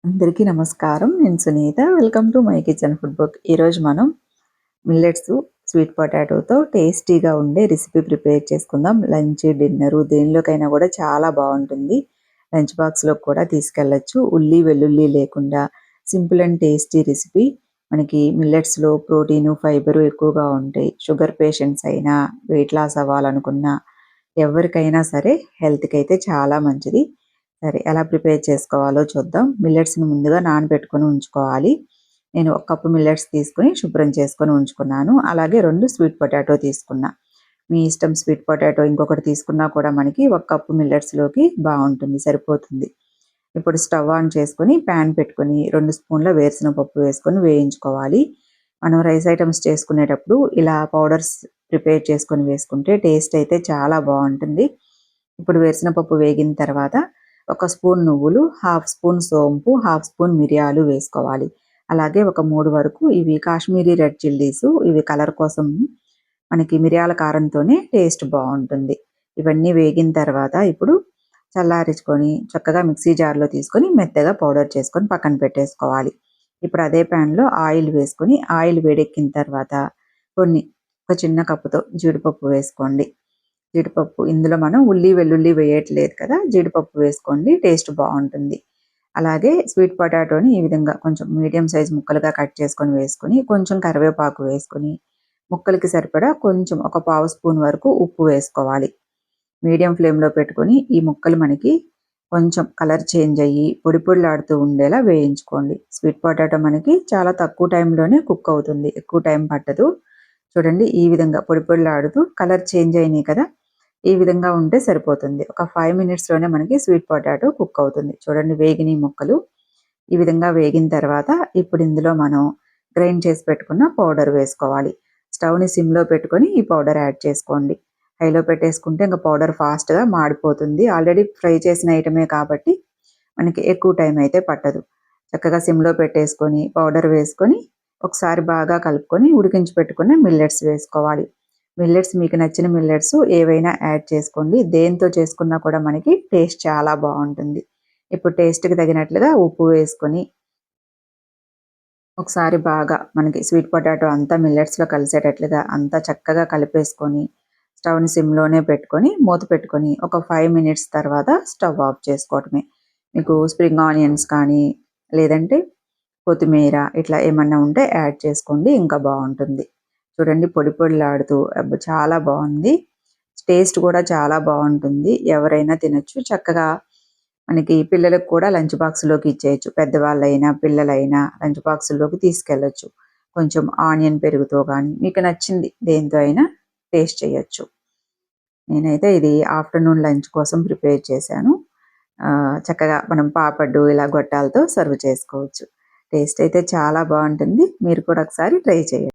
అందరికీ నమస్కారం. నేను Sunitha. Welcome to my kitchen food book. ఈరోజు మనం మిల్లెట్స్ స్వీట్ పొటాటోతో టేస్టీగా ఉండే రెసిపీ ప్రిపేర్ చేసుకుందాం. లంచ్, డిన్నరు దేనిలోకైనా కూడా చాలా బాగుంటుంది. లంచ్ బాక్స్‌లోకి కూడా తీసుకెళ్ళొచ్చు. ఉల్లి, వెల్లుల్లి లేకుండా సింపుల్ అండ్ టేస్టీ రెసిపీ. మనకి మిల్లెట్స్‌లో ప్రోటీను, ఫైబరు ఎక్కువగా ఉంటాయి. షుగర్ పేషెంట్స్ అయినా, వెయిట్ లాస్ అవ్వాలనుకున్నా, ఎవరికైనా సరే హెల్త్‌కి అయితే చాలా మంచిది. సరే ఎలా ప్రిపేర్ చేసుకోవాలో చూద్దాం. మిల్లెట్స్‌ని ముందుగా నానబెట్టుకొని ఉంచుకోవాలి. నేను ఒక కప్పు మిల్లెట్స్ తీసుకొని శుభ్రం చేసుకొని ఉంచుకున్నాను. అలాగే 2 స్వీట్ పొటాటో తీసుకున్నా. మీ ఇష్టం, స్వీట్ పొటాటో ఇంకొకటి తీసుకున్నా కూడా మనకి ఒక కప్పు మిల్లెట్స్‌లోకి బావుంటుంది, సరిపోతుంది. ఇప్పుడు స్టవ్ ఆన్ చేసుకొని ప్యాన్ పెట్టుకొని 2 స్పూన్ల వేరుశనగ పప్పు వేసుకొని వేయించుకోవాలి. మనం రైస్ ఐటెమ్స్ చేసుకునేటప్పుడు ఇలా పౌడర్స్ ప్రిపేర్ చేసుకొని వేసుకుంటే టేస్ట్ అయితే చాలా బావుంటుంది. ఇప్పుడు వేరుశనగ పప్పు వేగిన తర్వాత ఒక స్పూన్ నువ్వులు, హాఫ్ స్పూన్ సోంపు, హాఫ్ స్పూన్ మిరియాలు వేసుకోవాలి. అలాగే ఒక 3 వరకు ఇవి కాశ్మీరీ రెడ్ చిల్లీసు, ఇవి కలర్ కోసం. మనకి మిరియాల కారంతోనే టేస్ట్ బావుంటుంది. ఇవన్నీ వేగిన తర్వాత ఇప్పుడు చల్లారించుకొని చక్కగా మిక్సీ జార్‌లో తీసుకొని మెత్తగా పౌడర్ చేసుకొని పక్కన పెట్టేసుకోవాలి. ఇప్పుడు అదే ప్యాన్‌లో ఆయిల్ వేసుకొని ఆయిల్ వేడెక్కిన తర్వాత కొన్ని ఒక చిన్న కప్పుతో జీడిపప్పు వేసుకోండి. జీడిపప్పు ఇందులో మనం ఉల్లి, వెల్లుల్లి వేయట్లేదు కదా! జీడిపప్పు వేసుకోండి, టేస్ట్ బావుంటుంది. అలాగే స్వీట్ పొటాటోని ఈ విధంగా కొంచెం మీడియం సైజ్ ముక్కలుగా కట్ చేసుకొని వేసుకొని, కొంచెం కరివేపాకు వేసుకొని, ముక్కలకి సరిపడా కొంచెం ఒక పావు స్పూన్ వరకు ఉప్పు వేసుకోవాలి. మీడియం ఫ్లేమ్‌లో పెట్టుకొని ఈ ముక్కలు మనకి కొంచెం కలర్ చేంజ్ అయ్యి పొడి పొడిలాడుతూ ఉండేలా వేయించుకోండి. స్వీట్ పొటాటో మనకి చాలా తక్కువ టైంలోనే కుక్ అవుతుంది. ఎక్కువ టైం పట్టదు. చూడండి ఈ విధంగా పొడి పొడిలాడుతూ కలర్ చేంజ్ అయినాయి కదా! ఈ విధంగా ఉంటే సరిపోతుంది. ఒక 5 మినిట్స్‌లోనే మనకి స్వీట్ పొటాటో కుక్ అవుతుంది. చూడండి వేగినాయి ముక్కలు. ఈ విధంగా వేగిన తర్వాత ఇప్పుడు ఇందులో మనం గ్రైండ్ చేసి పెట్టుకున్న పౌడర్ వేసుకోవాలి. స్టవ్‌ని సిమ్‌లో పెట్టుకొని ఈ పౌడర్ యాడ్ చేసుకోండి. హైలో పెట్టేసుకుంటే ఇంక పౌడర్ ఫాస్ట్‌గా మాడిపోతుంది. ఆల్రెడీ ఫ్రై చేసిన ఐటమే కాబట్టి మనకి ఎక్కువ టైం అయితే పట్టదు. చక్కగా సిమ్‌లో పెట్టేసుకొని పౌడర్ వేసుకొని ఒకసారి బాగా కలుపుకొని ఉడికించి పెట్టుకున్న మిల్లెట్స్ వేసుకోవాలి. మిల్లెట్స్ మీకు నచ్చిన మిల్లెట్స్ ఏవైనా యాడ్ చేసుకోండి. దేనితో చేసుకున్నా కూడా మనకి టేస్ట్ చాలా బావుంటుంది. ఇప్పుడు టేస్ట్‌కి తగినట్లుగా ఉప్పు వేసుకొని ఒకసారి బాగా మనకి స్వీట్ పొటాటో అంతా మిల్లెట్స్‌లో కలిసేటట్లుగా అంతా చక్కగా కలిపేసుకొని స్టవ్‌ని సిమ్‌లోనే పెట్టుకొని మూత పెట్టుకొని ఒక 5 మినిట్స్ తర్వాత స్టవ్ ఆఫ్ చేసుకోవటమే. మీకు స్ప్రింగ్ ఆనియన్స్ కానీ లేదంటే కొత్తిమీర ఇట్లా ఏమన్నా ఉంటే యాడ్ చేసుకోండి, ఇంకా బావుంటుంది. చూడండి పొడి పొడిలాడుతూ అబ్బా! చాలా బావుంది. టేస్ట్ కూడా చాలా బావుంటుంది. ఎవరైనా తినొచ్చు. చక్కగా మనకి పిల్లలకు కూడా లంచ్ బాక్స్‌లోకి ఇచ్చేయొచ్చు. పెద్దవాళ్ళైనా, పిల్లలైనా లంచ్ బాక్స్‌ల్లోకి తీసుకెళ్ళొచ్చు. కొంచెం ఆనియన్ పెరుగుతో గానీ, మీకు నచ్చింది దేనితో అయినా టేస్ట్ చేయొచ్చు. నేనైతే ఇది ఆఫ్టర్‌నూన్ లంచ్ కోసం ప్రిపేర్ చేశాను. చక్కగా మనం పాపడ్డు ఇలా గొట్టాలతో సర్వ్ చేసుకోవచ్చు. టేస్ట్ అయితే చాలా బావుంటుంది. మీరు కూడా ఒకసారి ట్రై చేయండి.